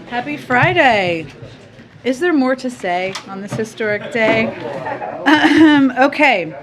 Happy Friday. Is there more to say on this historic day? Okay.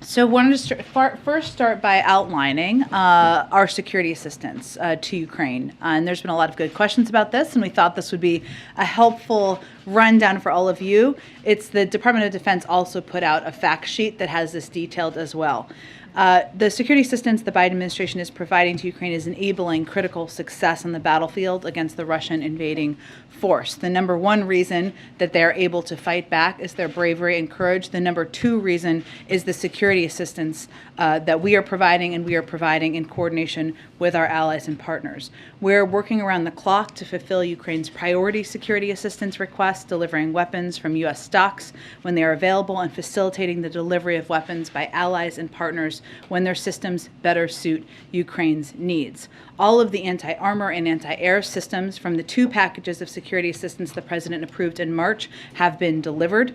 So wanted to first start by outlining our security assistance to Ukraine. And there's been a lot of good questions about this, and we thought this would be a helpful rundown for all of you. It's the Department of Defense also put out a fact sheet that has this detailed as well. The security assistance the Biden administration is providing to Ukraine is enabling critical success on the battlefield against the Russian invading force. The number one reason that they're able to fight back is their bravery and courage. The number two reason is the security assistance that we are providing, and we are providing in coordination with our allies and partners. We're working around the clock to fulfill Ukraine's priority security assistance requests, delivering weapons from U.S. stocks when they are available and facilitating the delivery of weapons by allies and partners when their systems better suit Ukraine's needs. All of the anti-armor and anti-air systems from the two packages of security assistance the President approved in March have been delivered.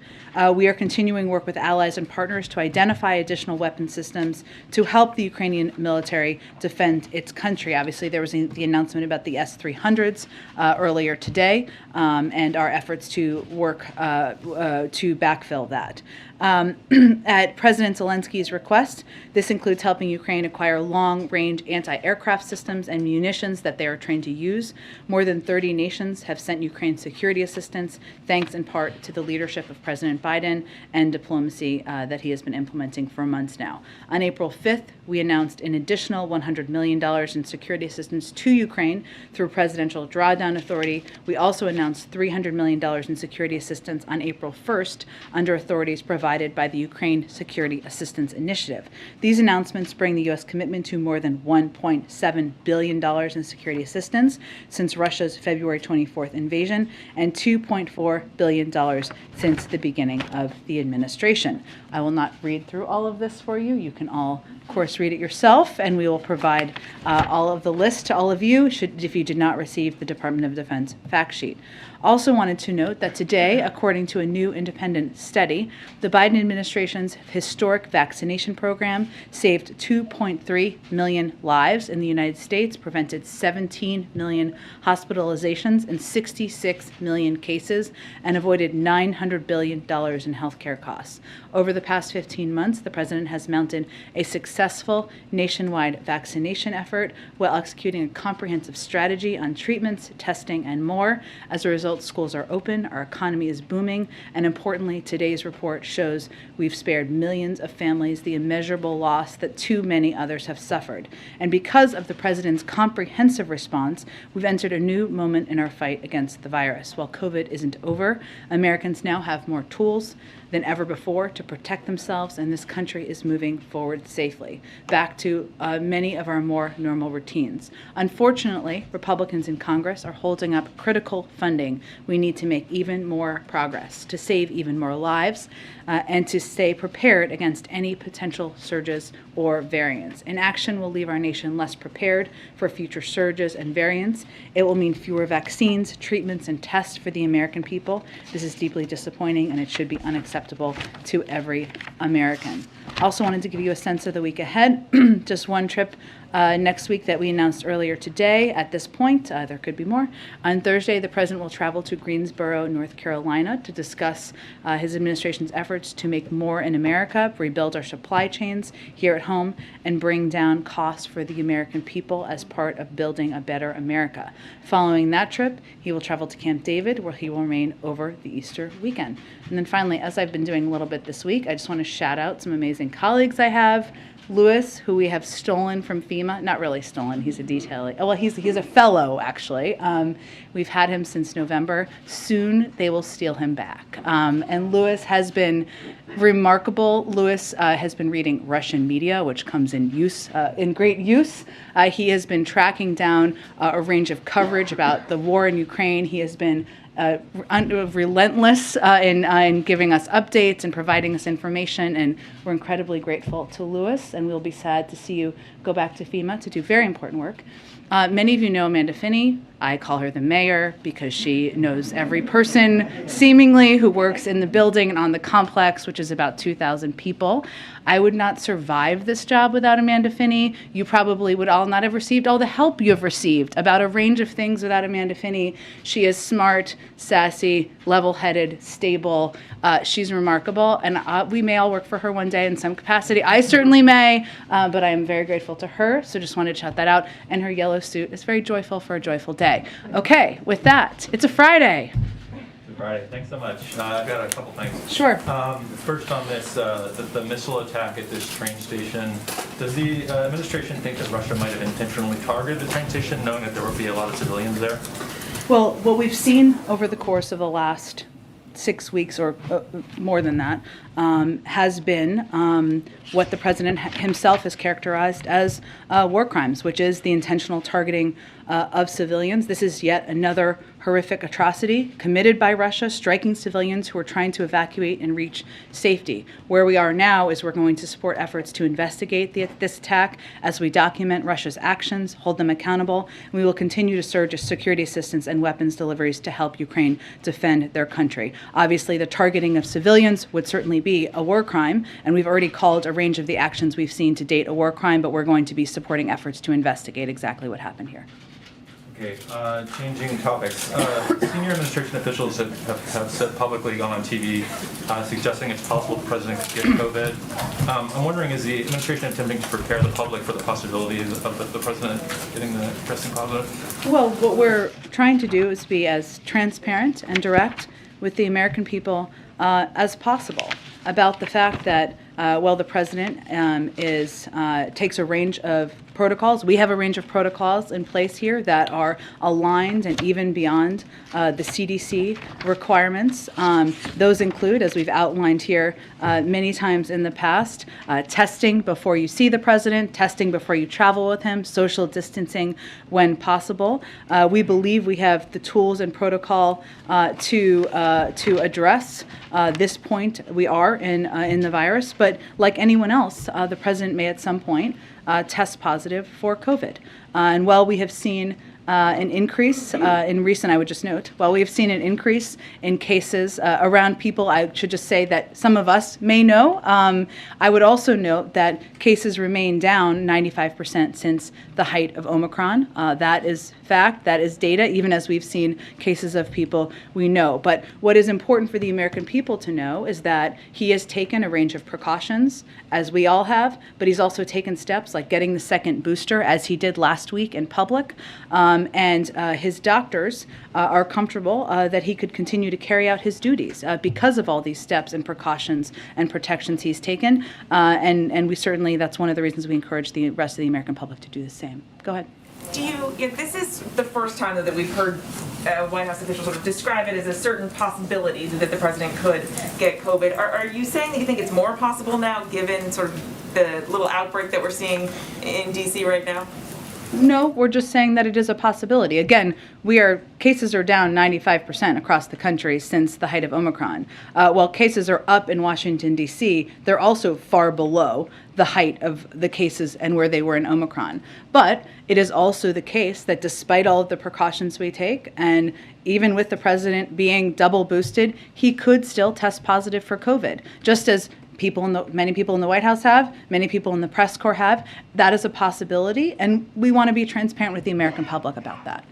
We are continuing work with allies and partners to identify additional weapon systems to help the Ukrainian military defend its country. Obviously, there was the announcement about the S-300s earlier today, and our efforts to work to backfill that. At President Zelensky's request, this includes helping Ukraine acquire long-range anti-aircraft systems and munitions that they are trained to use. More than 30 nations have sent Ukraine security assistance, thanks in part to the leadership of President Biden and diplomacy that he has been implementing for months now. On April 5th, we announced an additional $100 million in security assistance to Ukraine through Presidential Drawdown Authority. We also announced $300 million in security assistance on April 1st under authorities provided by the Ukraine Security Assistance Initiative. These announcements bring the U.S. commitment to more than $1.7 billion in security assistance since Russia's February 24th invasion and $2.4 billion since the beginning of the administration. I will not read through all of this for you. You can all, of course, read it yourself, and we will provide all of the list to all of you if you did not receive the Department of Defense fact sheet. Also wanted to note that today, according to a new independent study, the Biden administration's historic vaccination program saved 2.3 million lives in the United States, prevented 17 million hospitalizations and 66 million cases, and avoided $900 billion in healthcare costs. Over the past 15 months, the president has mounted a successful nationwide vaccination effort while executing a comprehensive strategy on treatments, testing, and more. As a result, schools are open, our economy is booming, and importantly, today's report shows we've spared millions of families the immeasurable loss that too many others have suffered. And because of the president's comprehensive response, we've entered a new moment in our fight against the virus. While COVID isn't over, Americans now have more tools than ever before to protect themselves, and this country is moving forward safely, back to many of our more normal routines. Unfortunately, Republicans in Congress are holding up critical funding. We need to make even more progress, to save even more lives, and to stay prepared against any potential surges or variants. Inaction will leave our nation less prepared for future surges and variants. It will mean fewer vaccines, treatments, and tests for the American people. This is deeply disappointing, and it should be unacceptable to every American. Also wanted to give you a sense of the week ahead. Just one trip next week that we announced earlier today. At this point, there could be more. On Thursday, the president will travel to Greensboro, North Carolina, to discuss his administration's efforts to make more in America, rebuild our supply chains here at home, and bring down costs for the American people as part of building a better America. Following that trip, he will travel to Camp David, where he will remain over the Easter weekend. And then finally, as I've been doing a little bit this week, I just want to shout out some amazing colleagues I have. Lewis, who we have stolen from FEMA, not really stolen, he's a detailee. Oh, well, he's a fellow, actually. We've had him since November. Soon they will steal him back. And Lewis has been remarkable. Lewis has been reading Russian media, which comes in great use. He has been tracking down a range of coverage about the war in Ukraine. He has been relentless in giving us updates and providing us information, and we're incredibly grateful to Lewis, and we'll be sad to see you go back to FEMA to do very important work. Many of you know Amanda Finney. I call her the mayor because she knows every person, seemingly, who works in the building and on the complex, which is about 2,000 people. I would not survive this job without Amanda Finney. You probably would all not have received all the help you have received about a range of things without Amanda Finney. She is smart, sassy, level-headed, stable. She's remarkable, and we may all work for her one day in some capacity. I certainly may, but I am very grateful to her, so just wanted to shout that out. And her yellow suit is very joyful for a joyful day. Okay, with that, it's a Friday. Friday. Thanks so much. I've got a couple things. Sure. First on this, the missile attack at this train station, does the administration think that Russia might have intentionally targeted the train station, knowing that there would be a lot of civilians there? Well, what we've seen over the course of the last 6 weeks or more than that has been what the president himself has characterized as war crimes, which is the intentional targeting of civilians. This is yet another horrific atrocity committed by Russia, striking civilians who are trying to evacuate and reach safety. Where we are now is we're going to support efforts to investigate this attack as we document Russia's actions, hold them accountable, and we will continue to surge security assistance and weapons deliveries to help Ukraine defend their country. Obviously, the targeting of civilians would certainly be a war crime, and we've already called a range of the actions we've seen to date a war crime, but we're going to be supporting efforts to investigate exactly what happened here. Okay, changing topics. Senior administration officials have said publicly, gone on TV, suggesting it's possible the president could get COVID. I'm wondering, is the administration attempting to prepare the public for the possibility of the president getting the testing positive? Well, what we're trying to do is be as transparent and direct with the American people as possible about the fact that while the president takes a range of protocols. We have a range of protocols in place here that are aligned and even beyond the CDC requirements. Those include, as we've outlined here many times in the past, testing before you see the president, testing before you travel with him, social distancing when possible. We believe we have the tools and protocol to address this point we are in the virus, but like anyone else, the president may at some point test positive for COVID. And while we have seen an increase in recent, I would just note, while we have seen an increase in cases around people, I should just say that some of us may know. I would also note that cases remain down 95% since the height of Omicron. That is fact, that is data, even as we've seen cases of people we know. But what is important for the American people to know is that he has taken a range of precautions, as we all have, but he's also taken steps like getting the second booster, as he did last week in public. And his doctors are comfortable that he could continue to carry out his duties because of all these steps and precautions and protections he's taken. And we certainly, that's one of the reasons we encourage the rest of the American public to do the same. Go ahead. This is the first time that we've heard White House officials sort of describe it as a certain possibility that the president could get COVID. Are you saying that you think it's more possible now, given sort of the little outbreak that we're seeing in D.C. right now? No, we're just saying that it is a possibility. Again, cases are down 95% across the country since the height of Omicron. While cases are up in Washington, D.C., they're also far below the height of the cases and where they were in Omicron. But it is also the case that despite all of the precautions we take, and even with the president being double boosted, he could still test positive for COVID, just as many people in the White House have, many people in the press corps have. That is a possibility, and we want to be transparent with the American public about that.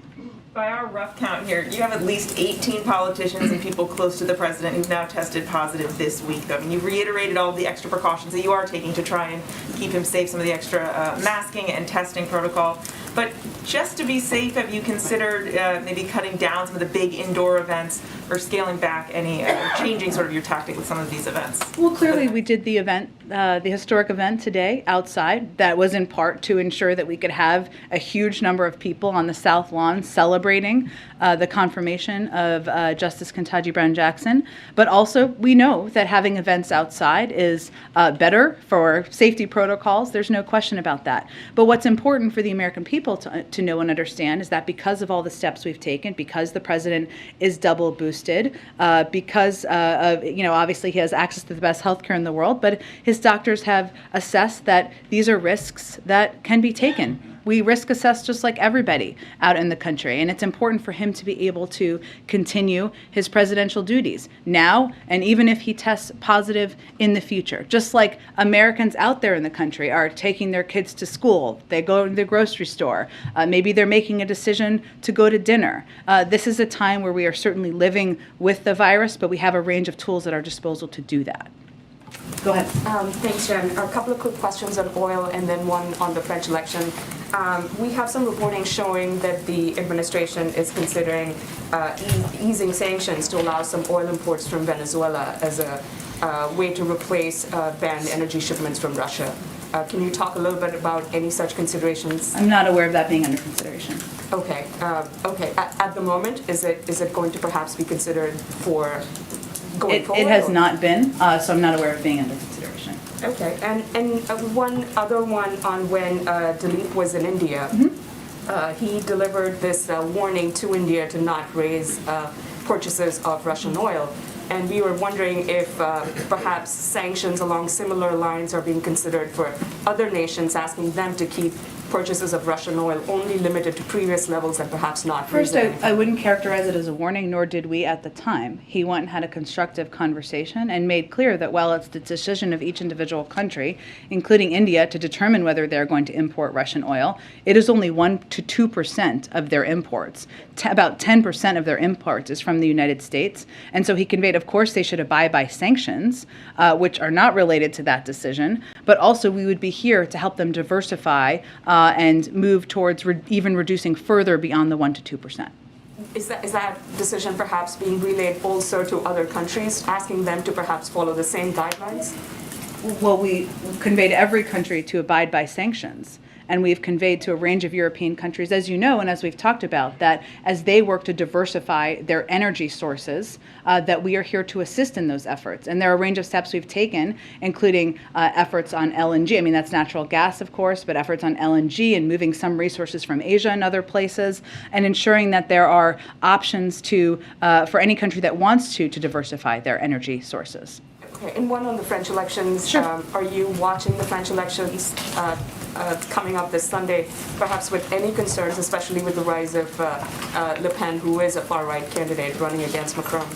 By our rough count here, you have at least 18 politicians and people close to the president who've now tested positive this week. I mean, you reiterated all of the extra precautions that you are taking to try and keep him safe, some of the extra masking and testing protocol. But just to be safe, have you considered maybe cutting down some of the big indoor events or scaling back any, changing sort of your tactic with some of these events? Well, clearly we did the event, the historic event today outside. That was in part to ensure that we could have a huge number of people on the South Lawn celebrating the confirmation of Justice Ketanji Brown Jackson. But also we know that having events outside is better for safety protocols. There's no question about that. But what's important for the American people to know and understand is that because of all the steps we've taken, because the president is double boosted, because of, obviously he has access to the best healthcare in the world, but his doctors have assessed that these are risks that can be taken we risk assess just like everybody out in the country. And it's important for him to be able to continue his presidential duties now, and even if he tests positive in the future. Just like Americans out there in the country are taking their kids to school, they go to the grocery store, maybe they're making a decision to go to dinner. This is a time where we are certainly living with the virus, but we have a range of tools at our disposal to do that. Go ahead. Thanks, Jen. A couple of quick questions on oil and then one on the French election. We have some reporting showing that the administration is considering easing sanctions to allow some oil imports from Venezuela as a way to replace banned energy shipments from Russia. Can you talk a little bit about any such considerations? I'm not aware of that being under consideration. Okay. Okay. At the moment, is it going to perhaps be considered for going forward? It has not been, so I'm not aware of being under consideration. Okay, and one other one on when Dilip was in India. He delivered this warning to India to not raise purchases of Russian oil. And we were wondering if perhaps sanctions along similar lines are being considered for other nations, asking them to keep purchases of Russian oil only limited to previous levels and perhaps not First, raise it. I wouldn't characterize it as a warning, nor did we at the time. He went and had a constructive conversation and made clear that while it's the decision of each individual country, including India, to determine whether they're going to import Russian oil, it is only 1 to 2% of their imports. About 10% of their imports is from the United States. And so he conveyed, of course, they should abide by sanctions, which are not related to that decision, but also we would be here to help them diversify and move towards even reducing further beyond the 1 to 2%. Is that decision perhaps being relayed also to other countries, asking them to perhaps follow the same guidelines? Well, we conveyed every country to abide by sanctions. And we've conveyed to a range of European countries, as you know, and as we've talked about, that as they work to diversify their energy sources, that we are here to assist in those efforts. And there are a range of steps we've taken, including efforts on LNG. I mean, that's natural gas, of course, but efforts on LNG and moving some resources from Asia and other places, and ensuring that there are options to for any country that wants to diversify their energy sources. Okay, and one on the French elections. Sure. Are you watching the French elections coming up this Sunday, perhaps with any concerns, especially with the rise of Le Pen, who is a far-right candidate running against Macron?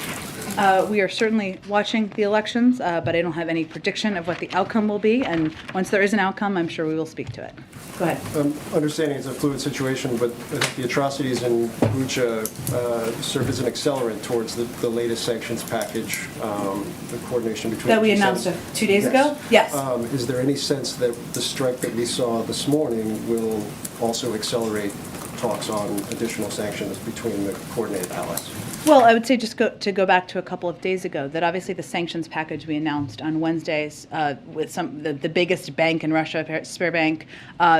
We are certainly watching the elections, but I don't have any prediction of what the outcome will be. And once there is an outcome, I'm sure we will speak to it. Go ahead. Understanding it's a fluid situation, but I think the atrocities in Bucha serve as an accelerant towards the latest sanctions package, the coordination between... That we announced 2 days ago? Yes. Is there any sense that the strike that we saw this morning will also accelerate talks on additional sanctions between the coordinated allies? Well, I would say just to go back to a couple of days ago, that obviously the sanctions package we announced on Wednesdays with the biggest bank in Russia, Sberbank,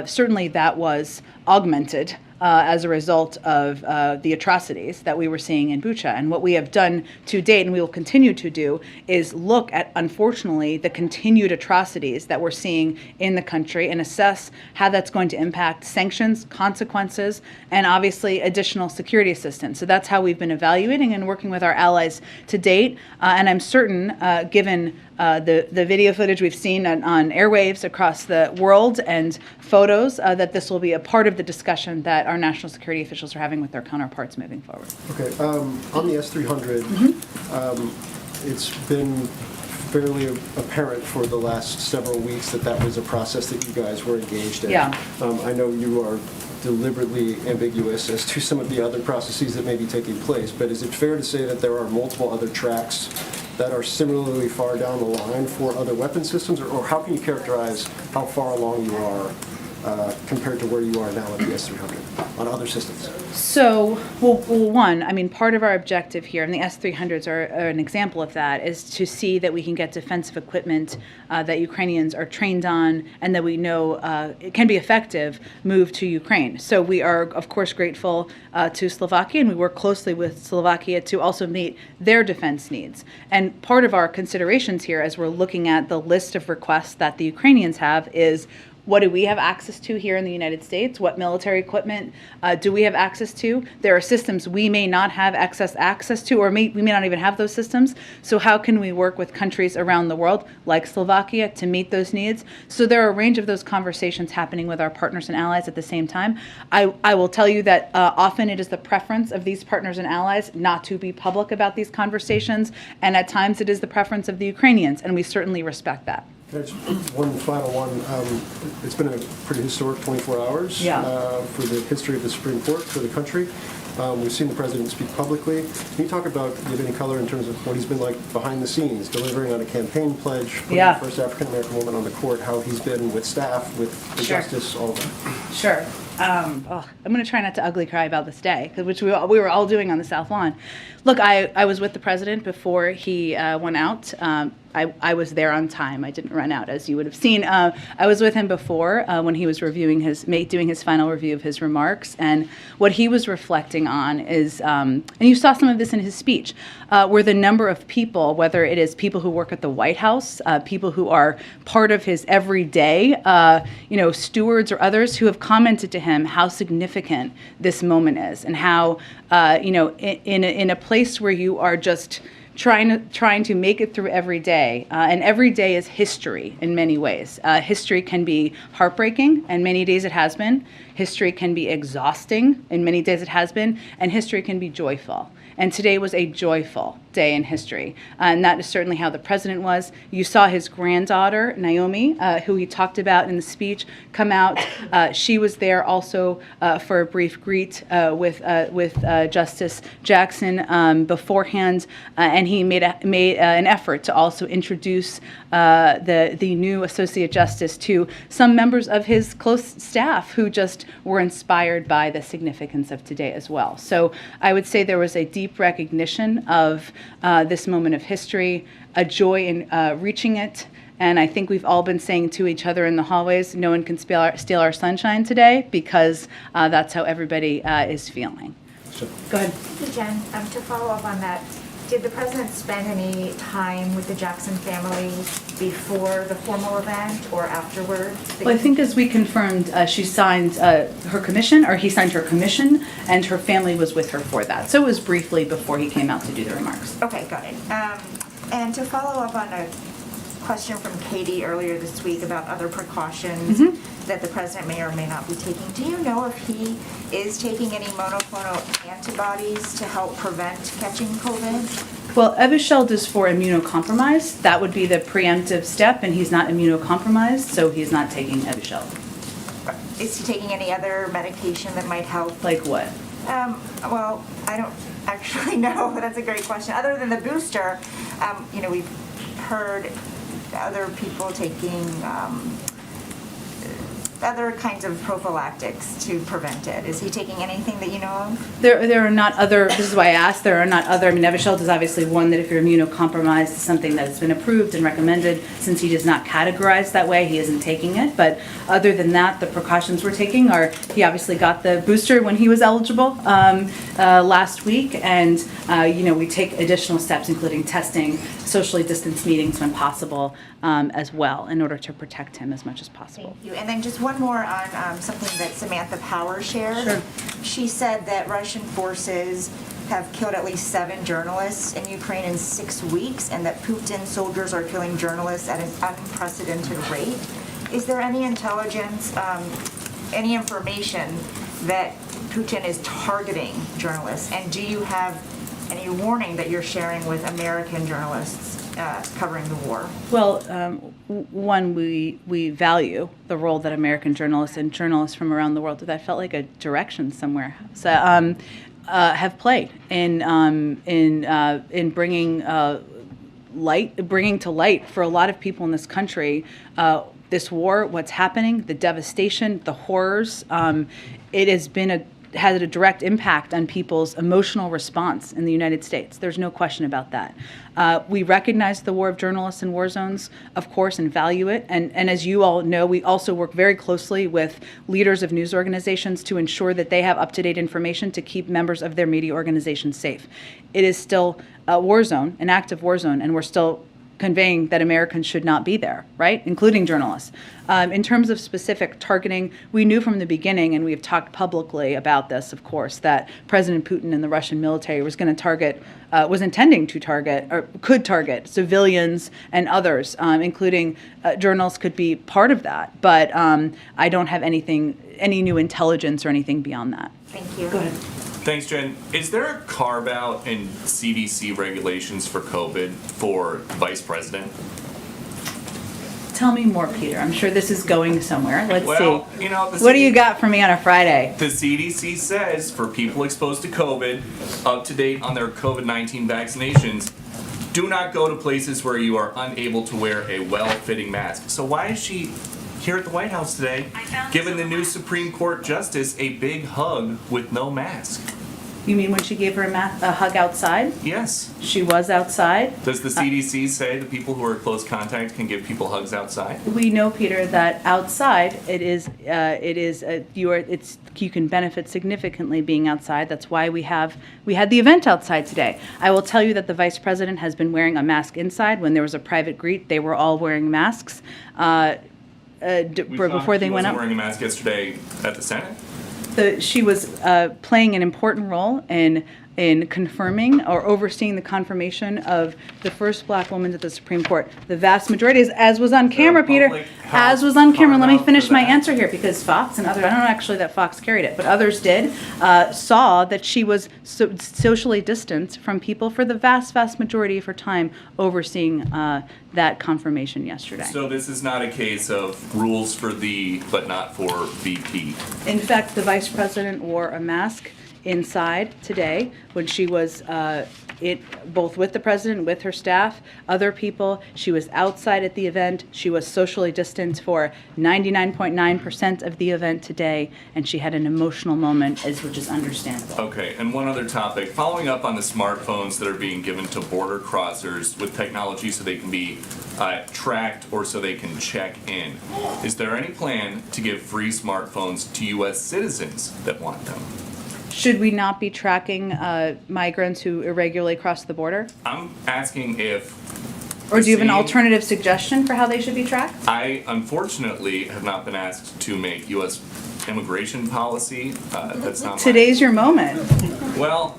certainly that was augmented as a result of the atrocities that we were seeing in Bucha. And what we have done to date, and we will continue to do, is look at, unfortunately, the continued atrocities that we're seeing in the country and assess how that's going to impact sanctions, consequences, and obviously additional security assistance. So that's how we've been evaluating and working with our allies to date. And I'm certain, given the video footage we've seen on airwaves across the world and photos, that this will be a part of the discussion that our national security officials are having with their counterparts moving forward. Okay. On the S-300, it's been fairly apparent for the last several weeks that was a process that you guys were engaged in. Yeah. I know you are deliberately ambiguous as to some of the other processes that may be taking place, but is it fair to say that there are multiple other tracks that are similarly far down the line for other weapon systems, or how can you characterize how far along you are compared to where you are now with the S-300 on other systems? So, well, one, I mean, part of our objective here, and the S-300s are an example of that, is to see that we can get defensive equipment that Ukrainians are trained on and that we know it can be effective moved to Ukraine. So we are, of course, grateful to Slovakia, and we work closely with Slovakia to also meet their defense needs. And part of our considerations here as we're looking at the list of requests that the Ukrainians have is, What do we have access to here in the United States? What military equipment do we have access to? There are systems we may not have access to, or we may not even have those systems. So how can we work with countries around the world, like Slovakia, to meet those needs? So there are a range of those conversations happening with our partners and allies at the same time. I will tell you that often it is the preference of these partners and allies not to be public about these conversations, and at times it is the preference of the Ukrainians, and we certainly respect that. One final one. It's been a pretty historic 24 hours for the history of the Supreme Court, for the country. We've seen the president speak publicly. Can you talk about, give any color in terms of what he's been like behind the snenes, delivering on a campaign pledge, putting the first African-American woman on the court, how he's been with staff, with the justice, all of that? Sure. I'm going to try not to ugly cry about this day, which we were all doing on the South Lawn. Look, I was with the president before he went out. I was there on time. I didn't run out, as you would have seen. I was with him before when he was doing his final review of his remarks, and what he was reflecting on is, and you saw some of this in his speech, were the number of people, whether it is people who work at the White House, people who are part of his everyday, stewards or others, who have commented to him how significant this moment is, and how, in a place where you are just trying to make it through every day, and every day is history in many ways. History can be heartbreaking, and many days it has been. History can be exhausting, and many days it has been, and history can be joyful. And today was a joyful day in history, and that is certainly how the president was. You saw his granddaughter, Naomi, who he talked about in the speech, come out. She was there also for a brief greet with Justice Jackson beforehand, and he made an effort to also introduce the new Associate Justice to some members of his close staff who just were inspired by the significance of today as well. So I would say there was a deep recognition of this moment of history, a joy in reaching it, and I think we've all been saying to each other in the hallways, no one can steal our sunshine today, because that's how everybody is feeling. Go ahead. Thank you, Jen. To follow up on that, did the president spend any time with the Jackson family before the formal event or afterward? Well, I think as we confirmed, she signed her commission, or he signed her commission, and her family was with her for that. So it was briefly before he came out to do the remarks. Okay, got it. And to follow up on a question from Katie earlier this week about other precautions that the president may or may not be taking, do you know if he is taking any monoclonal antibodies to help prevent catching COVID? Well, Evusheld is for immunocompromised. That would be the preemptive step, and he's not immunocompromised, so he's not taking Evusheld. Is he taking any other medication that might help? Like what? Well, I don't actually know. That's a great question. Other than the booster, we've heard other people taking other kinds of prophylactics to prevent it. Is he taking anything that you know of? There are not other, this is why I asked, there are not other, Evusheld is obviously one that if you're immunocompromised, is something that has been approved and recommended. Since he does not categorize that way, he isn't taking it. But other than that, the precautions we're taking are, he obviously got the booster when he was eligible last week, and we take additional steps, including testing, socially distanced meetings when possible, as well, in order to protect him as much as possible. Thank you. And then just one more on something that Samantha Power shared. Sure. She said that Russian forces have killed at least 7 journalists in Ukraine in 6 weeks, and that Putin soldiers are killing journalists at an unprecedented rate. Is there any intelligence, any information that Putin is targeting journalists? And do you have any warning that you're sharing with American journalists covering the war? Well, one, we value the role that American journalists and journalists from around the world, that felt like a direction somewhere, so, have played in bringing to light for a lot of people in this country this war, what's happening, the devastation, the horrors. It has been had a direct impact on people's emotional response in the United States. There's no question about that. We recognize the war of journalists in war zones, of course, and value it. And as you all know, we also work very closely with leaders of news organizations to ensure that they have up-to-date information to keep members of their media organizations safe. It is still a war zone, an active war zone, and we're still conveying that Americans should not be there, right, including journalists. In terms of specific targeting, we knew from the beginning, and we've talked publicly about this, of course, that President Putin and the Russian military was going to target, was intending to target, or could target civilians and others, including journalists could be part of that. But I don't have any new intelligence or anything beyond that. Thank you. Go ahead. Thanks, Jen. Is there a carve-out in CDC regulations for COVID for vice president? Tell me more, Peter. I'm sure this is going somewhere. Let's Well, see. you know, What do you got for me on a Friday? The CDC says for people exposed to COVID, up to date on their COVID-19 vaccinations, do not go to places where you are unable to wear a well-fitting mask. So why is she here at the White House today, giving the new Supreme Court justice a big hug with no mask? You mean when she gave her a hug outside? Yes. She was outside. Does the CDC say the people who are close contact can give people hugs outside? We know, Peter, that outside you can benefit significantly being outside. That's why we had the event outside today. I will tell you that the vice president has been wearing a mask inside. When there was a private greet, they were all wearing masks before they went up. She wasn't wearing a mask yesterday at the Senate. She was playing an important role in confirming or overseeing the confirmation of the first black woman to the Supreme Court. The vast majority, as was on camera, Peter, as was on camera. Let me finish my answer here, because Fox and others, I don't know actually that Fox carried it, but others did, saw that she was socially distanced from people for the vast, vast majority of her time overseeing that confirmation yesterday. So this is not a case of rules for thee, but not for VP. In fact, the vice president wore a mask inside today when she was both with the president, with her staff, other people. She was outside at the event. She was socially distanced for 99.9% of the event today, and she had an emotional moment, which is understandable. Okay, and one other topic. Following up on the smartphones that are being given to border crossers with technology so they can be tracked or so they can check in. Is there any plan to give free smartphones to U.S. citizens that want them? Should we not be tracking migrants who irregularly cross the border? I'm asking if... Or do you have an alternative suggestion for how they should be tracked? I, unfortunately, have not been asked to make U.S. immigration policy. That's not Today's your moment. Well,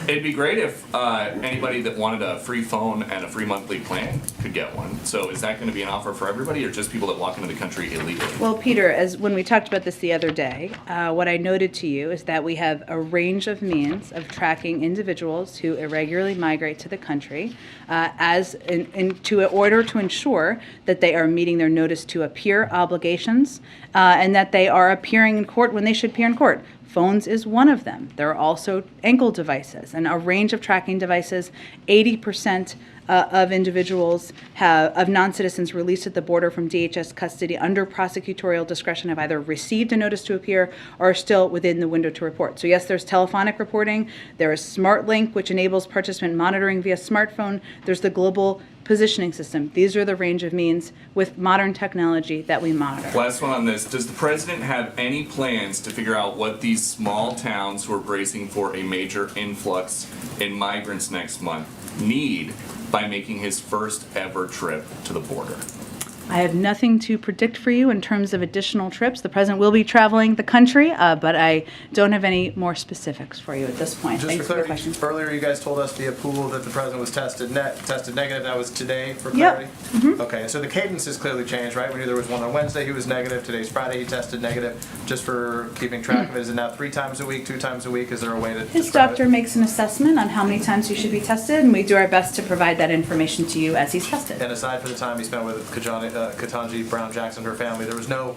it'd be great if anybody that wanted a free phone and a free monthly plan could get one. So is that going to be an offer for everybody, or just people that walk into the country illegally? Well, Peter, as when we talked about this the other day, what I noted to you is that we have a range of means of tracking individuals who irregularly migrate to the country in order to ensure that they are meeting their notice to appear obligations and that they are appearing in court when they should appear in court. Phones is one of them. There are also ankle devices and a range of tracking devices. 80% of individuals of non-citizens released at the border from DHS custody under prosecutorial discretion have either received a notice to appear or are still within the window to report. So yes, there's telephonic reporting. There is SmartLink, which enables participant monitoring via smartphone. There's the global positioning system. These are the range of means with modern technology that we monitor. Last one on this. Does the president have any plans to figure out what these small towns who are bracing for a major influx in migrants next month need by making his first ever trip to the border? I have nothing to predict for you in terms of additional trips. The president will be traveling the country, but I don't have any more specifics for you at this point. Just Thanks for for the clarity, question. earlier you guys told us via pool that the president was tested negative. That was today for Yep. clarity? Okay, and so the cadence has clearly changed, right? We knew there was one on Wednesday, he was negative. Today's Friday, he tested negative. Just for keeping track of it, is it now 3 times a week, 2 times a week? Is there a way to His describe doctor it? makes an assessment on how many times he should be tested, and we do our best to provide that information to you as he's tested. And aside from the time he spent with Ketanji Brown Jackson and her family, there was no,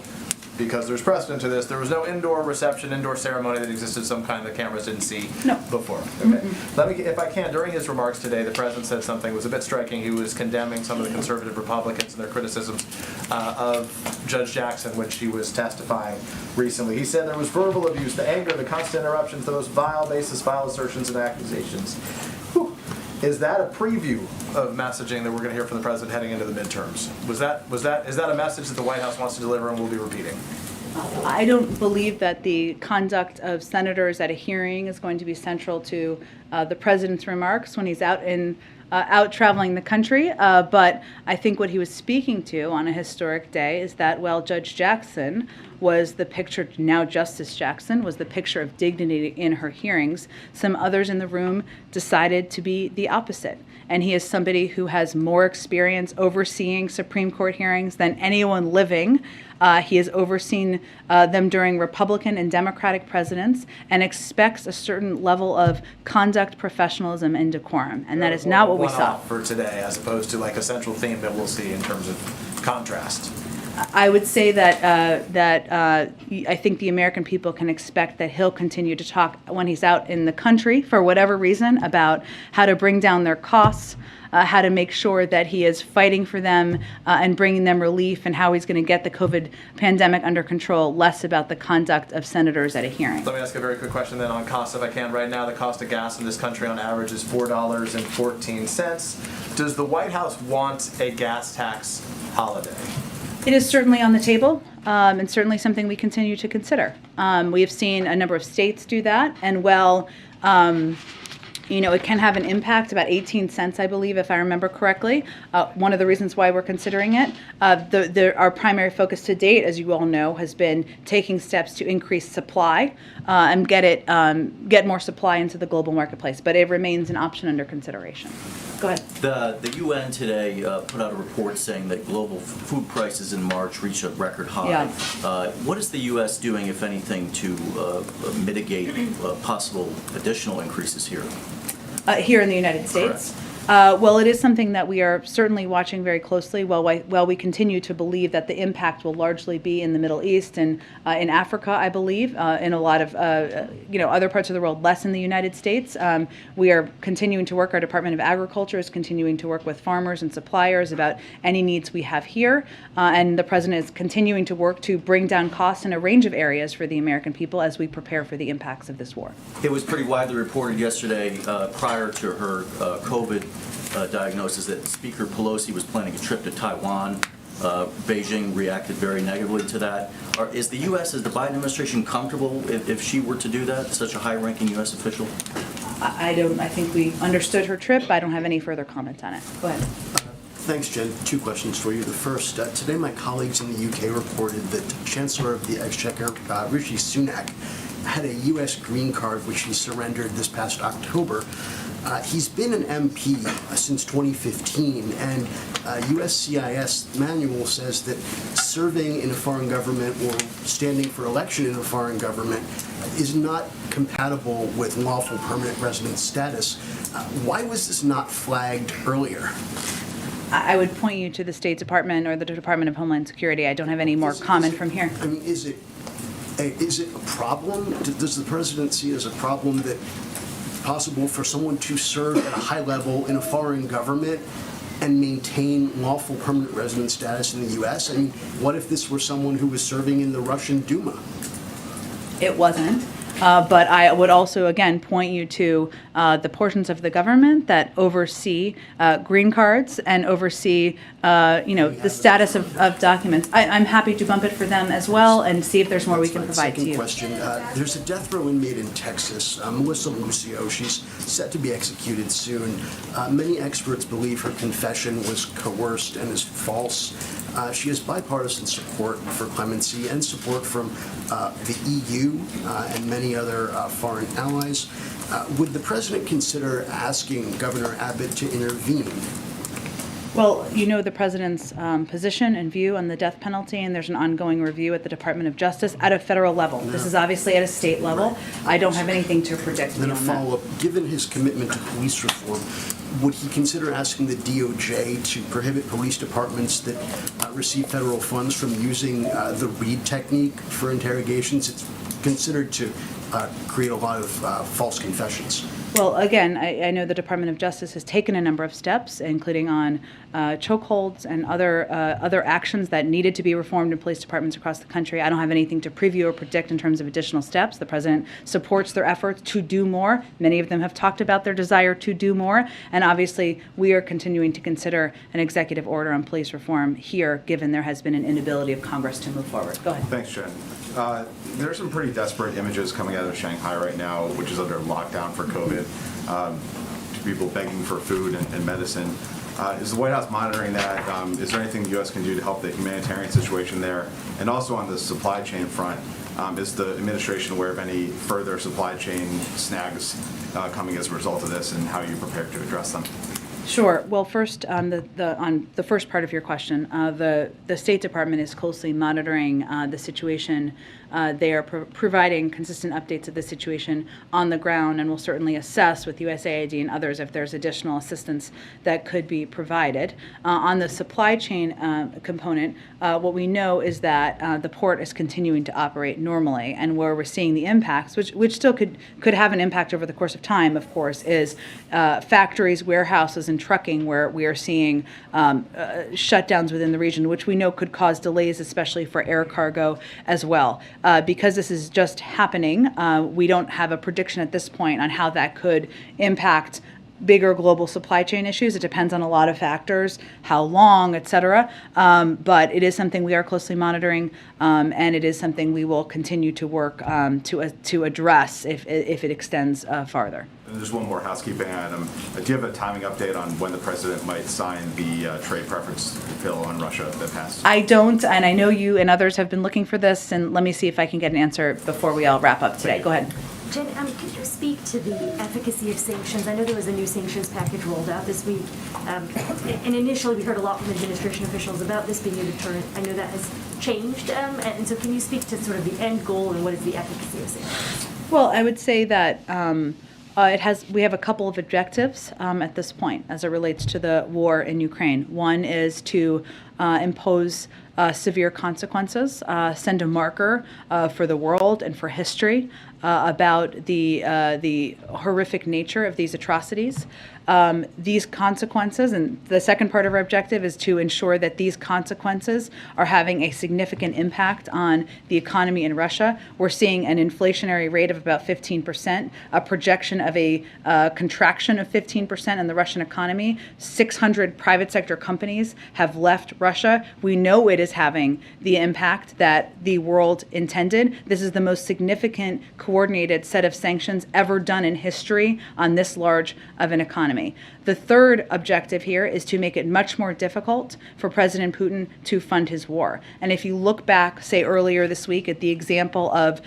because there's precedent to this, there was no indoor reception, indoor ceremony that existed, some kind the cameras didn't see No. before. Okay. Let me, if I can, during his remarks today, the president said something that was a bit striking. He was condemning some of the conservative Republicans and their criticisms of Judge Jackson when she was testifying recently. He said there was verbal abuse, the anger, the constant interruptions, the most vile, baseless, vile assertions and accusations. Whew. Is that a preview of messaging that we're going to hear from the president heading into the midterms? Is that a message that the White House wants to deliver and will be repeating? I don't believe that the conduct of senators at a hearing is going to be central to the president's remarks when he's out in out traveling the country, but I think what he was speaking to on a historic day is that, well, Judge Jackson was the picture, now Justice Jackson, was the picture of dignity in her hearings. Some others in the room decided to be the opposite. And he is somebody who has more experience overseeing Supreme Court hearings than anyone living. He has overseen them during Republican and Democratic presidents and expects a certain level of conduct, professionalism, and decorum. And that is not what we saw. One-off for today, as opposed to like a central theme that we'll see in terms of contrast. I would say that I think the American people can expect that he'll continue to talk when he's out in the country, for whatever reason, about how to bring down their costs, how to make sure that he is fighting for them and bringing them relief, and how he's going to get the COVID pandemic under control, less about the conduct of senators at a hearing. Let me ask a very quick question then on costs, if I can. Right now, the cost of gas in this country on average is $4.14. Does the White House want a gas tax holiday? It is certainly on the table, and certainly something we continue to consider. We have seen a number of states do that, and it can have an impact, about 18 cents, I believe, if I remember correctly. One of the reasons why we're considering it, our primary focus to date, as you all know, has been taking steps to increase supply and get more supply into the global marketplace. But it remains an option under consideration. Go ahead. The UN today put out a report saying that global food prices in March reached a record high. Yeah. What is the U.S. doing, if anything, to mitigate possible additional increases here? Here in the United States? Well, it is something that we are certainly watching very closely while we continue to believe that the impact will largely be in the Middle East and in Africa, I believe, in a lot of other parts of the world, less in the United States. We are continuing to work, our Department of Agriculture is continuing to work with farmers and suppliers about any needs we have here. And the President is continuing to work to bring down costs in a range of areas for the American people as we prepare for the impacts of this war. It was pretty widely reported yesterday, prior to her COVID diagnosis, that Speaker Pelosi was planning a trip to Taiwan. Beijing reacted very negatively to that. Is the U.S., is the Biden administration comfortable if she were to do that, such a high-ranking U.S. official? I think we understood her trip. I don't have any further comment on it. Go ahead. Thanks, Jen. Two questions for you. The first, today my colleagues in the UK reported that Chancellor of the Exchequer, Rishi Sunak, had a U.S. green card which he surrendered this past October. He's been an MP since 2015, and USCIS manual says that serving in a foreign government or standing for election in a foreign government is not compatible with lawful permanent resident status. Why was this not flagged earlier? I would point you to the State Department or the Department of Homeland Security. I don't have any more comment from here. I mean, is it a problem? Does the president see it as a problem that possible for someone to serve at a high level in a foreign government and maintain lawful permanent resident status in the U.S.? I mean, what if this were someone who was serving in the Russian Duma? It wasn't. But I would also, again, point you to the portions of the government that oversee green cards and oversee, the status of documents. I'm happy to bump it for them as well and see if there's more we can provide to you. Second question. There's a death row inmate in Texas, Melissa Lucio. She's set to be executed soon. Many experts believe her confession was coerced and is false. She has bipartisan support for clemency and support from the EU and many other foreign allies. Would the president consider asking Governor Abbott to intervene? Well, you know the president's position and view on the death penalty, and there's an ongoing review at the Department of Justice at a federal level. This is obviously at a state level. I don't have anything to predict Then a beyond that. follow-up. Given his commitment to police reform, would he consider asking the DOJ to prohibit police departments that receive federal funds from using the Reid technique for interrogations? It's considered to create a lot of false confessions. Well, again, I know the Department of Justice has taken a number of steps, including on chokeholds and other actions that needed to be reformed in police departments across the country. I don't have anything to preview or predict in terms of additional steps. The president supports their efforts to do more. Many of them have talked about their desire to do more, and obviously we are continuing to consider an executive order on police reform here, given there has been an inability of Congress to move forward. Go ahead. Thanks, Jen. There are some pretty desperate images coming out of Shanghai right now, which is under lockdown for COVID. of people begging for food and medicine. Is the White House monitoring that? Is there anything the U.S. can do to help the humanitarian situation there? And also on the supply chain front, is the administration aware of any further supply chain snags coming as a result of this, and how are you prepared to address them? Sure. Well, first, on the first part of your question, the State Department is closely monitoring the situation. They are providing consistent updates of the situation on the ground, and will certainly assess with USAID and others if there's additional assistance that could be provided. On the supply chain component, what we know is that the port is continuing to operate normally, and where we're seeing the impacts, which still could have an impact over the course of time, of course, is factories, warehouses, and trucking, where we are seeing shutdowns within the region, which we know could cause delays, especially for air cargo as well. Because this is just happening, we don't have a prediction at this point on how that could impact bigger global supply chain issues. It depends on a lot of factors, how long, et cetera. But it is something we are closely monitoring, and it is something we will continue to work to address if it extends farther. And there's one more housekeeping item. Do you have a timing update on when the president might sign the trade preference bill on Russia that passed? I don't, and I know you and others have been looking for this, and let me see if I can get an answer before we all wrap up today. Go ahead. Jen, could you speak to the efficacy of sanctions? I know there was a new sanctions package rolled out this week, and initially we heard a lot from administration officials about this being a deterrent. I know that has changed, and so can you speak to sort of the end goal and what is the efficacy of sanctions? Well, I would say that we have a couple of objectives at this point as it relates to the war in Ukraine. One is to impose severe consequences, send a marker for the world and for history about the horrific nature of these atrocities. These consequences, and the second part of our objective is to ensure that these consequences are having a significant impact on the economy in Russia. We're seeing an inflationary rate of about 15%, a projection of a contraction of 15% in the Russian economy. 600 private sector companies have left Russia. We know it is having the impact that the world intended. This is the most significant coordinated set of sanctions ever done in history on this large of an economy. The third objective here is to make it much more difficult for President Putin to fund his war. And if you look back, say earlier this week, at the example of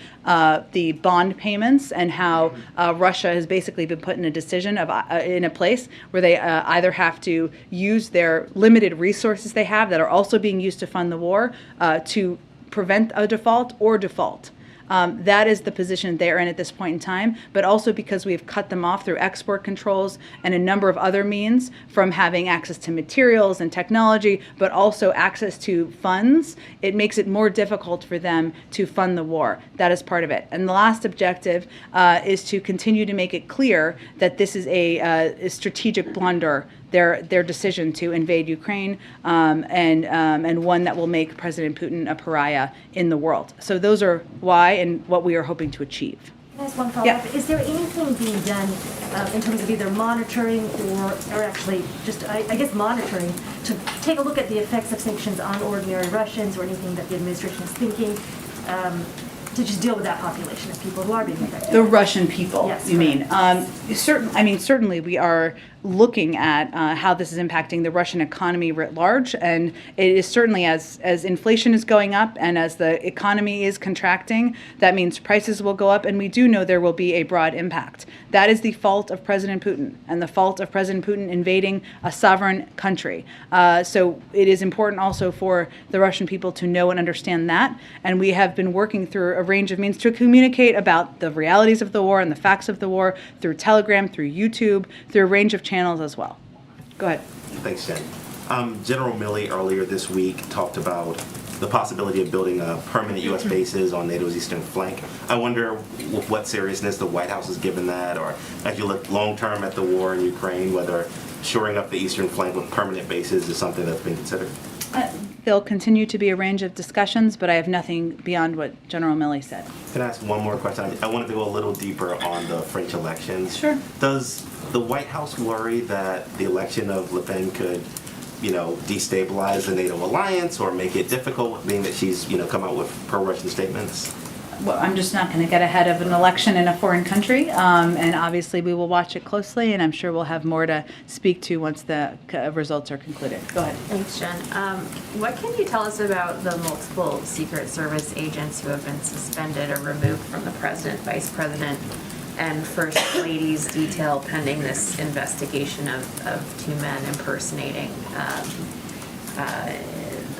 the bond payments and how Russia has basically been put in a decision of in a place where they either have to use their limited resources they have that are also being used to fund the war to prevent a default or default. That is the position they're in at this point in time, but also because we've cut them off through export controls and a number of other means, from having access to materials and technology, but also access to funds, it makes it more difficult for them to fund the war. That is part of it. And the last objective is to continue to make it clear that this is a strategic blunder, their decision to invade Ukraine, and one that will make President Putin a pariah in the world. So those are why and what we are hoping to achieve. Can I ask one follow-up? Yeah. Is there anything being done in terms of either monitoring or actually just, I guess, monitoring to take a look at the effects of sanctions on ordinary Russians, or anything that the administration is thinking to just deal with that population of people who are being affected? The Russian people, yes, you mean? Certainly we are looking at how this is impacting the Russian economy writ large, and it is certainly as inflation is going up and as the economy is contracting, that means prices will go up, and we do know there will be a broad impact. That is the fault of President Putin and the fault of President Putin invading a sovereign country. So it is important also for the Russian people to know and understand that, and we have been working through a range of means to communicate about the realities of the war and the facts of the war through Telegram, through YouTube, through a range of channels as well. Go ahead. Thanks, Jen. General Milley earlier this week talked about the possibility of building permanent U.S. bases on NATO's eastern flank. I wonder with what seriousness the White House has given that, or as you look long-term at the war in Ukraine, whether shoring up the eastern flank with permanent bases is something that's been considered. There'll continue to be a range of discussions, but I have nothing beyond what General Milley said. Can I ask one more question? I wanted to go a little deeper on the French elections. Sure. Does the White House worry that the election of Le Pen could, destabilize the NATO alliance or make it difficult, being that she's, come out with pro-Russian statements? well, I'm just not going to get ahead of an election in a foreign country, and obviously we will watch it closely, and I'm sure we'll have more to speak to once the results are concluded. Go ahead. Thanks, Jen. What can you tell us about the multiple Secret Service agents who have been suspended or removed from the President, Vice President, and First Lady's detail pending this investigation of two men impersonating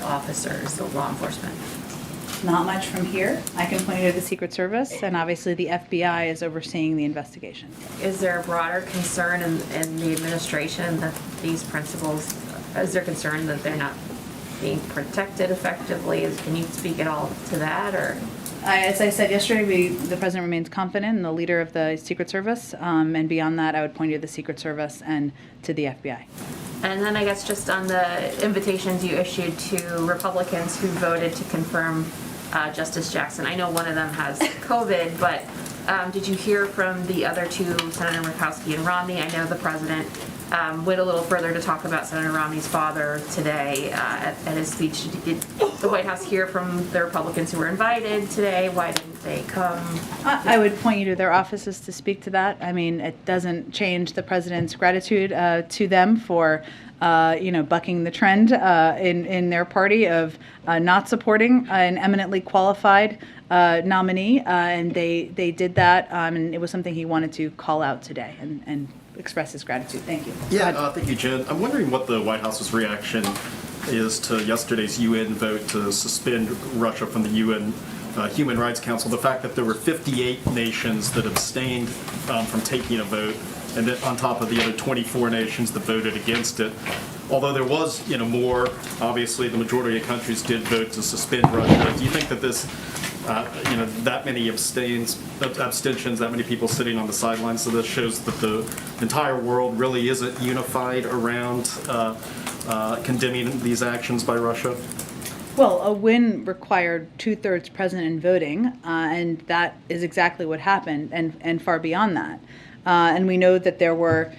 officers of law enforcement? Not much from here. I can point you to the Secret Service, and obviously the FBI is overseeing the investigation. Is there a broader concern in the administration that these principals, is there concern that they're not being protected effectively? Can you speak at all to that, or? As I said yesterday, the President remains confident in the leader of the Secret Service, and beyond that, I would point you to the Secret Service and to the FBI. And then I guess just on the invitations you issued to Republicans who voted to confirm Justice Jackson. I know one of them has COVID, but did you hear from the other two, Senator Murkowski and Romney? I know the President went a little further to talk about Senator Romney's father today at his speech. Did the White House hear from the Republicans who were invited today? Why didn't they come? I would point you to their offices to speak to that. I mean, it doesn't change the President's gratitude to them for bucking the trend in their party of not supporting an eminently qualified nominee, and they did that, and it was something he wanted to call out today and express his gratitude. Thank you. Yeah, thank you, Jen. I'm wondering what the White House's reaction is to yesterday's UN vote to suspend Russia from the UN Human Rights Council. The fact that there were 58 nations that abstained from taking a vote, and that on top of the other 24 nations that voted against it. Although there was, more, obviously the majority of countries did vote to suspend Russia. Do you think that this, that many abstentions, that many people sitting on the sidelines of this shows that the entire world really isn't unified around condemning these actions by Russia? Well, a win required 2/3 present and voting, and that is exactly what happened, and far beyond that. And we know that there were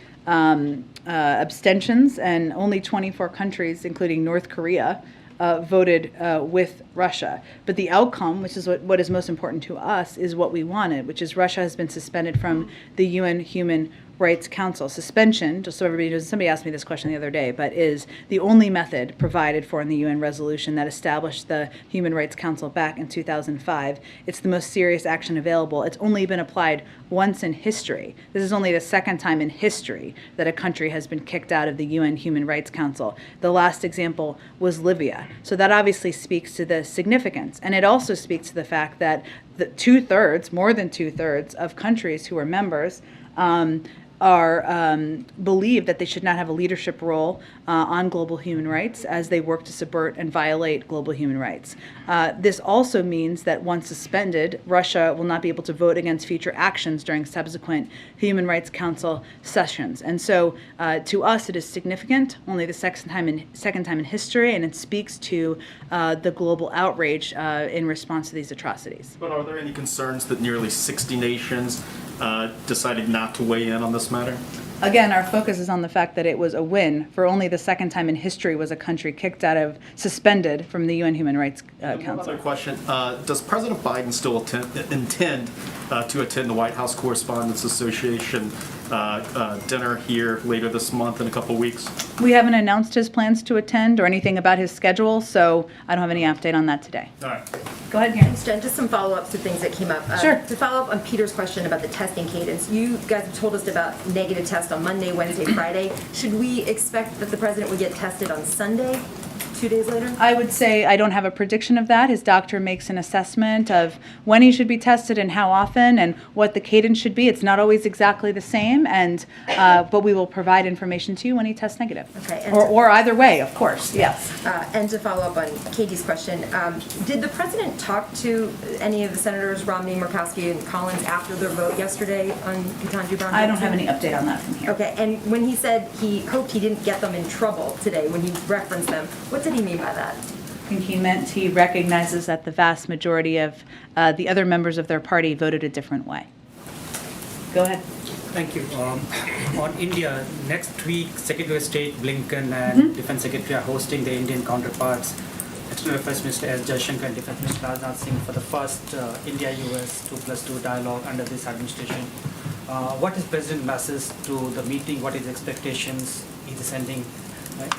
abstentions, and only 24 countries, including North Korea, voted with Russia. But the outcome, which is what is most important to us, is what we wanted, which is Russia has been suspended from the UN Human Rights Council. Suspension, just so everybody knows, somebody asked me this question the other day, but is the only method provided for in the UN resolution that established the Human Rights Council back in 2005. It's the most serious action available. It's only been applied once in history. This is only the second time in history that a country has been kicked out of the UN Human Rights Council. The last example was Libya. So that obviously speaks to the significance. And it also speaks to the fact that the 2/3, more than 2/3 of countries who are members believe that they should not have a leadership role on global human rights as they work to subvert and violate global human rights. This also means that once suspended, Russia will not be able to vote against future actions during subsequent Human Rights Council sessions. And so to us, it is significant, only the second time in history, and it speaks to the global outrage in response to these atrocities. But are there any concerns that nearly 60 nations decided not to weigh in on this matter? Again, our focus is on the fact that it was a win. For only the second time in history was a country suspended from the UN Human Rights Council. Another question. Does President Biden still intend to attend the White House Correspondents Association dinner here later this month in a couple weeks? We haven't announced his plans to attend or anything about his schedule, so I don't have any update on that today. All right. Go ahead, Karen. Thanks, Jen. Just some follow-ups to things that came up. Sure. To follow up on Peter's question about the testing cadence, you guys have told us about negative tests on Monday, Wednesday, Friday. Should we expect that the president would get tested on Sunday, 2 days later? I would say I don't have a prediction of that. His doctor makes an assessment of when he should be tested and how often and what the cadence should be. It's not always exactly the same, but we will provide information to you when he tests negative. Okay. Or either way, of course, yes. And to follow up on Katie's question, did the president talk to any of the senators, Romney, Murkowski, and Collins, after their vote yesterday on Ketanji Brown? I don't have any update on that from here. Okay, and when he said he hoped he didn't get them in trouble today, when he referenced them, what did he mean by that? I think he meant he recognizes that the vast majority of the other members of their party voted a different way. Go ahead. Thank you. On India, next week, Secretary of State Blinken and Defense Secretary are hosting their Indian counterparts. First Minister S. Jaishankar and Defense Minister Rajnath Singh for the first India-US 2+2 dialogue under this administration. What is President's message to the meeting? What is the expectations? Is he sending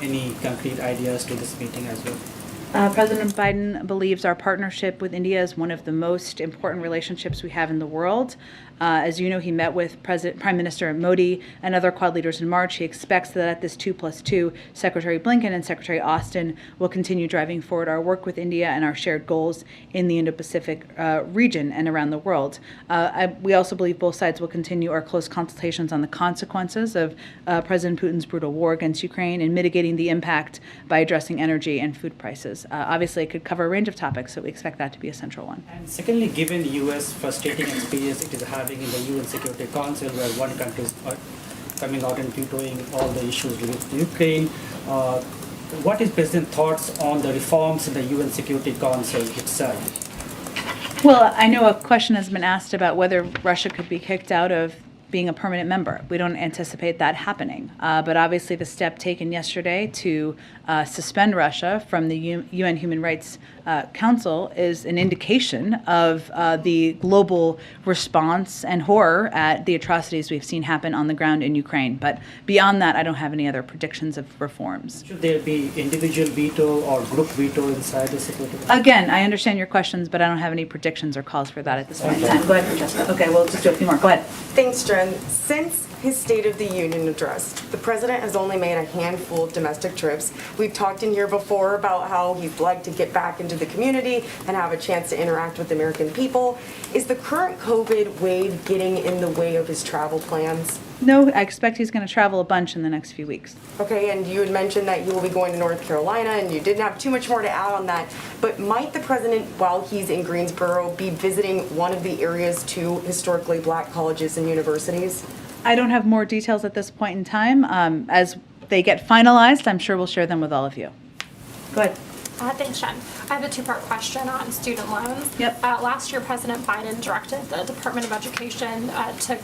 any concrete ideas to this meeting as well? President Biden believes our partnership with India is one of the most important relationships we have in the world. As you know, he met with Prime Minister Modi and other Quad leaders in March. He expects that at this 2+2, Secretary Blinken and Secretary Austin will continue driving forward our work with India and our shared goals in the Indo-Pacific region and around the world. We also believe both sides will continue our close consultations on the consequences of President Putin's brutal war against Ukraine and mitigating the impact by addressing energy and food prices. Obviously, it could cover a range of topics, so we expect that to be a central one. And secondly, given the U.S. frustrating experience it is having in the UN Security Council, where one country is coming out and vetoing all the issues related to Ukraine, what is President's thoughts on the reforms in the UN Security Council itself? Well, I know a question has been asked about whether Russia could be kicked out of being a permanent member. We don't anticipate that happening. But obviously the step taken yesterday to suspend Russia from the UN Human Rights Council is an indication of the global response and horror at the atrocities we've seen happen on the ground in Ukraine. But beyond that, I don't have any other predictions of reforms. Should there be individual veto or group veto inside the Security Council? Again, I understand your questions, but I don't have any predictions or calls for that at this point in time. Go ahead, Francesca. Okay, we'll just do a few more. Go ahead. Thanks, Jen. Since his State of the Union address, the president has only made a handful of domestic trips. We've talked in here before about how he'd like to get back into the community and have a chance to interact with the American people. Is the current COVID wave getting in the way of his travel plans? No, I expect he's going to travel a bunch in the next few weeks. Okay, and you had mentioned that you will be going to North Carolina, and you didn't have too much more to add on that. But might the president, while he's in Greensboro, be visiting one of the area's two historically black colleges and universities? I don't have more details at this point in time. As they get finalized, I'm sure we'll share them with all of you. Go ahead. Thanks, Jen. I have a two-part question on student loans. Yep. Last year, President Biden directed the Department of Education to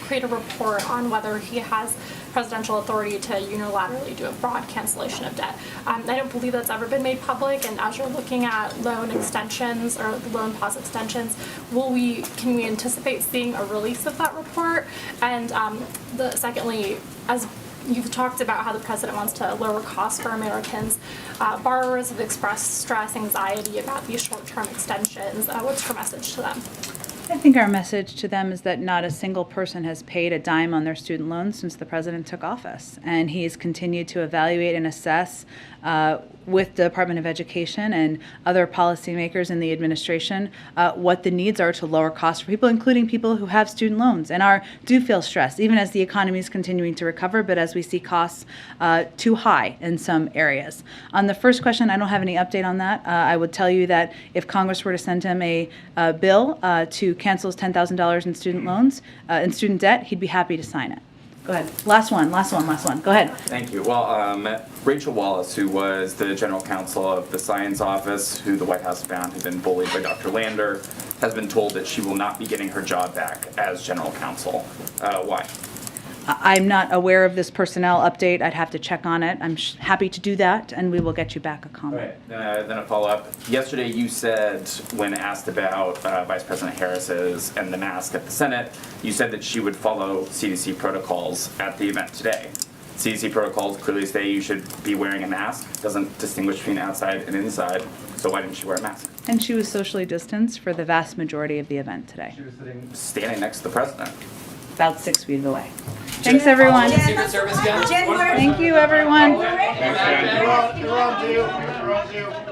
create a report on whether he has presidential authority to unilaterally do a broad cancellation of debt. I don't believe that's ever been made public, and as you're looking at loan extensions or loan pause extensions, can we anticipate seeing a release of that report? And secondly, as you've talked about how the president wants to lower costs for Americans. Borrowers have expressed stress, anxiety about these short-term extensions. What's your message to them? I think our message to them is that not a single person has paid a dime on their student loans since the president took office. And he's continued to evaluate and assess with the Department of Education and other policymakers in the administration what the needs are to lower costs for people, including people who have student loans and do feel stressed, even as the economy is continuing to recover, but as we see costs too high in some areas. On the first question, I don't have any update on that. I would tell you that if Congress were to send him a bill to cancel his $10,000 in student loans, in student debt, he'd be happy to sign it. Go ahead. Last one. Go ahead. Thank you. Well, Rachel Wallace, who was the general counsel of the Science Office, who the White House found had been bullied by Dr. Lander, has been told that she will not be getting her job back as general counsel. Why? I'm not aware of this personnel update. I'd have to check on it. I'm happy to do that, and we will get you back a comment. Right. Then a follow-up. Yesterday you said, when asked about Vice President Harris's and the mask at the Senate, you said that she would follow CDC protocols at the event today. CDC protocols clearly say you should be wearing a mask. Doesn't distinguish between outside and inside. So why didn't she wear a mask? And she was socially distanced for the vast majority of the event today. She was standing next to the president. About 6 feet away. Thanks, everyone. Secret Service, Jen? Thank you, everyone. You're on, Jen. You're on, Jen.